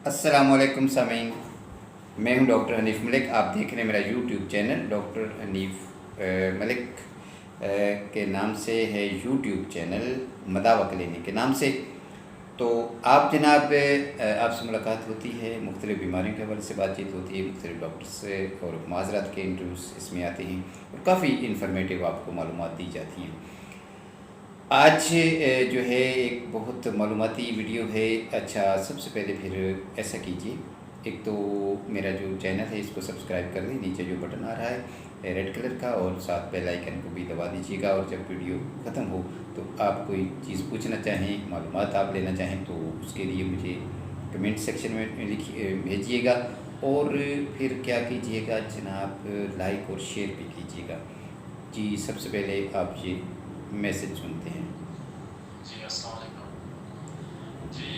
अस्सलामुअलैकुम सामीन। मैं हूं डॉक्टर हनीफ़ मलिक। आप देख रहे हैं मेरा YouTube channel doctor Hanif Malik के नाम से है यूट्यूब चैनल, मदावा क्लिनिक के नाम से। तो आप जनाब आपसे मुलाकात होती है, मुख्तलिफ़ बीमारियों के हवाले से बातचीत होती है, मुख्तलिफ़ डॉक्टर से और माजरात के इंटरव्यूज़ इसमें आते हैं और काफ़ी इन्फॉर्मेटिव आपको मालूमात दी जाती हैं। आज जो है एक बहुत मालूमाती वीडियो है। अच्छा, सबसे पहले फिर ऐसा कीजिए, एक तो मेरा जो चैनल है इसको सब्सक्राइब कर दें, नीचे जो बटन आ रहा है रेड कलर का, और साथ बेल आइकन को भी दबा दीजिएगा। और जब वीडियो ख़त्म हो तो आप कोई चीज़ पूछना चाहें, मालूमात आप लेना चाहें, तो उसके लिए मुझे कमेंट सेक्शन में लिखिए, भेजिएगा। और फिर क्या कीजिएगा जनाब, लाइक और शेयर भी कीजिएगा। जी, सबसे पहले आप ये मैसेज सुनते हैं। जी, अस्सलाम वालेकुम। जी,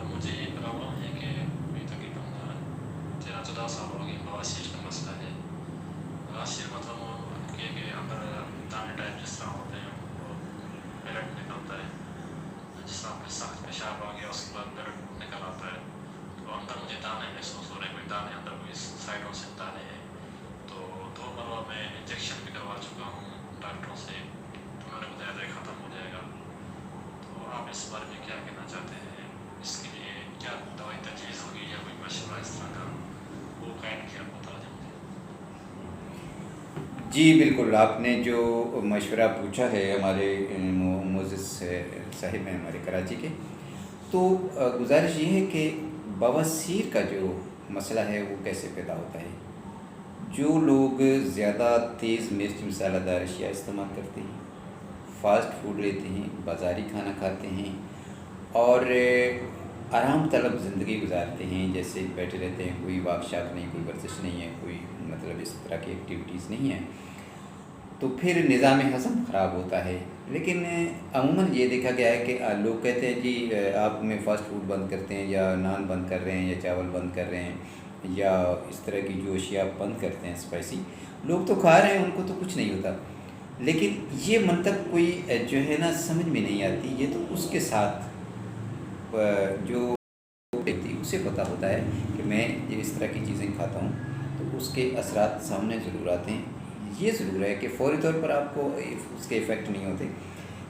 मुझे ये प्रॉब्लम है कि अभी तकरीबन 13-14 साल हो गए, बवासीर का मसला है। बवासीर मतलब के अंदर दाने टाइप जिस तरह होते हैं, वो ब्लड निकलता है। जिस तरह आपके सख्त पेशाब आ गया, उसके बाद ब्लड निकल आता है, तो अंदर मुझे दाने महसूस हो रहे हैं, कोई दाने अंदर, कोई साइडों से दाने हैं। तो 2 मरतबा मैं इंजेक्शन भी करवा चुका हूँ डॉक्टरों से, तो उन्होंने बताया था ख़त्म हो जाएगा। तो आप इस बारे में क्या कहना चाहते हैं? इसके लिए क्या दवाई तजवीज़ होगी या कोई मशवरा इस तरह का वो कायम किया, बता दें मुझे। जी बिल्कुल, आपने जो मशवरा पूछा है हमारे मोअज़्ज़ज़ साहिब हैं हमारे कराची के, तो गुज़ारिश ये है कि बवासीर का जो मसला है वो कैसे पैदा होता है। जो लोग ज़्यादा तेज़ मिर्च मसालादार अशिया इस्तेमाल करते हैं, फ़ास्ट फूड लेते हैं, बाज़ारी खाना खाते हैं और आराम तलब ज़िंदगी गुजारते हैं, जैसे बैठे रहते हैं, कोई वाक शाक नहीं, कोई वर्जिश नहीं है, कोई मतलब इस तरह की एक्टिविटीज़ नहीं है, तो फिर निज़ाम हज़म ख़राब होता है। लेकिन अमूमन ये देखा गया है कि लोग कहते हैं जी आप में फ़ास्ट फूड बंद करते हैं, या नान बंद कर रहे हैं, या चावल बंद कर रहे हैं, या इस तरह की जो अशिया बंद करते हैं स्पाइसी, लोग तो खा रहे हैं, उनको तो कुछ नहीं होता। लेकिन ये मंतक कोई जो है ना समझ में नहीं आती। ये तो उसके साथ जो व्यक्ति उसे पता होता है कि मैं ये इस तरह की चीज़ें खाता हूँ, तो उसके असरात सामने ज़रूर आते हैं। ये ज़रूर है कि फ़ौरी तौर पर आपको उसके इफ़ेक्ट नहीं होते।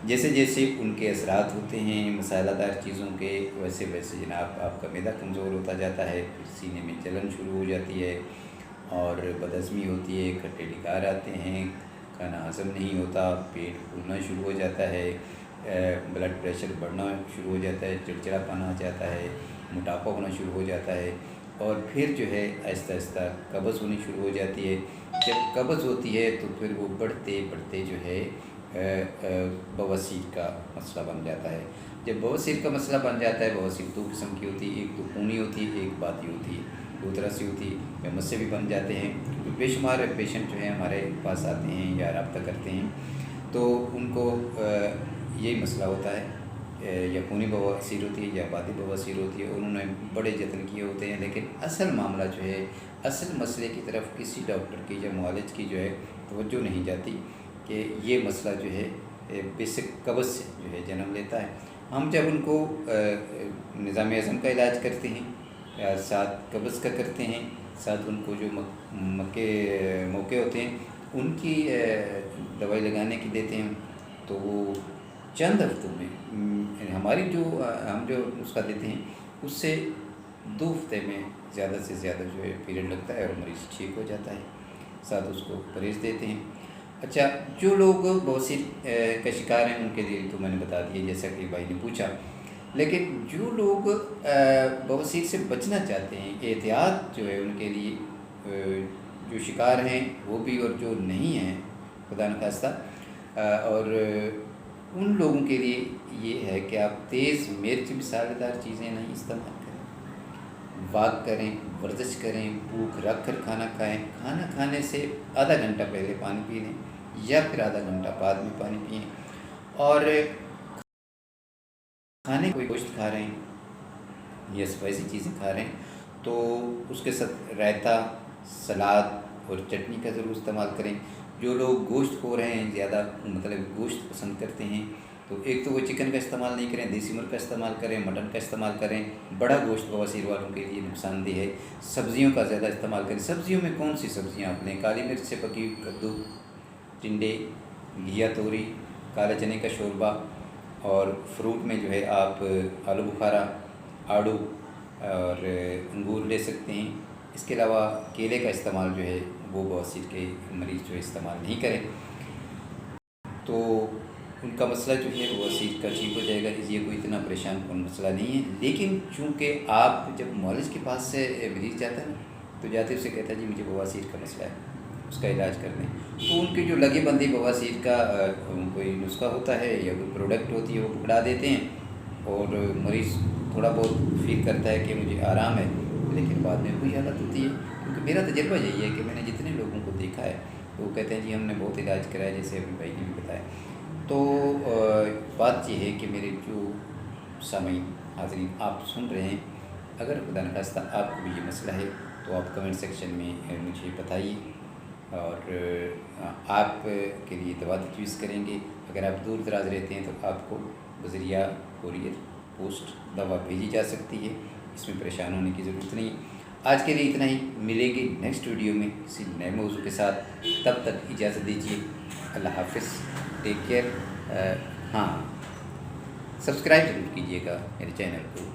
जैसे जैसे उनके असरात होते हैं मसालादार चीज़ों के, वैसे वैसे जनाब आपका मैदा कमज़ोर होता जाता है, फिर सीने में जलन शुरू हो जाती है और बदहज़मी होती है, खट्टे ढिकार आते हैं, खाना हज़म नहीं होता, पेट फूलना शुरू हो जाता है, ब्लड प्रेशर बढ़ना शुरू हो जाता है, चिड़चिड़ापन आ जाता है, मोटापा होना शुरू हो जाता है, और फिर जो है आहिस्ता आहिस्ता कब्ज़ होनी शुरू हो जाती है। जब कब्ज़ होती है तो फिर वो बढ़ते बढ़ते जो है बवासीर का मसला बन जाता है। जब बवासीर का मसला बन जाता है, बवासीर दो किस्म की होती है, एक तो खूनी होती है, एक बाती होती है। दो तरह से होती है, मुझसे भी बन जाते हैं। तो बेशुमार पेशेंट जो हैं हमारे पास आते हैं या रब्ता करते हैं, तो उनको यही मसला होता है, या खूनी बवासीर होती है या बाती बवासीर होती है। उन्होंने बड़े जतन किए होते हैं, लेकिन असल मामला जो है, असल मसले की तरफ किसी डॉक्टर की या मुआलिज की जो है तवज्जो नहीं जाती कि ये मसला जो है बेसिक कब्ज़ से जो है जन्म लेता है। हम जब उनको निज़ाम हज़म का इलाज करते हैं, या साथ कब्ज़ का करते हैं, साथ उनको जो मक्के मौके होते हैं उनकी दवाई लगाने की देते हैं, तो वो चंद हफ्तों में हमारी जो हम जो नुस्खा देते हैं उससे 2 हफ्ते में ज़्यादा से ज़्यादा जो है पीरियड लगता है और मरीज़ ठीक हो जाता है। साथ उसको परहेज़ देते हैं। अच्छा, जो लोग बवासीर का शिकार हैं उनके लिए तो मैंने बता दिया जैसा कि भाई ने पूछा। लेकिन जो लोग बवासीर से बचना चाहते हैं, एहतियात जो है उनके लिए, जो शिकार हैं वो भी और जो नहीं हैं खुदा न खास्ता, और उन लोगों के लिए ये है कि आप तेज़ मिर्च मसालेदार चीज़ें नहीं इस्तेमाल करें, वाक करें, वर्जिश करें, भूख रख कर खाना खाएं, खाना खाने से आधा घंटा पहले पानी पी लें या फिर आधा घंटा बाद में पानी पिएं। और खाने कोई गोश्त खा रहे हैं या स्पाइसी चीज़ें खा रहे हैं तो उसके साथ रायता, सलाद और चटनी का ज़रूर इस्तेमाल करें। जो लोग गोश्त खा रहे हैं, ज़्यादा मतलब गोश्त पसंद करते हैं, तो एक तो वो चिकन का इस्तेमाल नहीं करें, देसी मुर्ग का इस्तेमाल करें, मटन का इस्तेमाल करें। बड़ा गोश्त बवासीर वालों के लिए नुकसानदेह है। सब्जियों का ज़्यादा इस्तेमाल करें। सब्जियों में कौन सी सब्जियां आप लें? काली मिर्च से पकी हुई कद्दू, टिंडे, घिया तोरी, काले चने का शोरबा, और फ्रूट में जो है आप आलू बुखारा, आड़ू और अंगूर ले सकते हैं। इसके अलावा केले का इस्तेमाल जो है वो बवासीर के मरीज़ जो है इस्तेमाल नहीं करें, तो उनका मसला जो है वो बवासीर का ठीक हो जाएगा। ये कोई इतना परेशान कौन मसला नहीं है। लेकिन चूँकि आप जब मौलज के पास से मरीज़ जाता है ना, तो जाते उसे कहता है जी मुझे बवासीर का मसला है, उसका इलाज कर दें। तो उनके जो लगे बंदे बवासीर का कोई नुस्खा होता है या कोई प्रोडक्ट होती है वो पकड़ा देते हैं, और मरीज़ थोड़ा बहुत फील करता है कि मुझे आराम है, लेकिन बाद में वही हालत होती है। क्योंकि मेरा तजुर्बा यही है कि मैंने जितने लोगों को देखा है तो वो कहते हैं जी हमने बहुत इलाज कराया, जैसे अभी भाई ने भी बताया। तो बात यह है कि मेरे जो सामीन हाज़रीन आप सुन रहे हैं, अगर खुदा न खास्ता आपको भी ये मसला है तो आप कमेंट सेक्शन में मुझे बताइए, और आप के लिए दवा तजवीज़ करेंगे। अगर आप दूर दराज रहते हैं तो आपको बज़रिया कोरियर पोस्ट दवा भेजी जा सकती है, इसमें परेशान होने की ज़रूरत नहीं। आज के लिए इतना ही, मिलेंगे नेक्स्ट वीडियो में किसी नए मौजू के साथ। तब तक इजाज़त दीजिए, अल्लाह हाफ़िज़, टेक केयर। हाँ, सब्सक्राइब ज़रूर कीजिएगा मेरे चैनल को।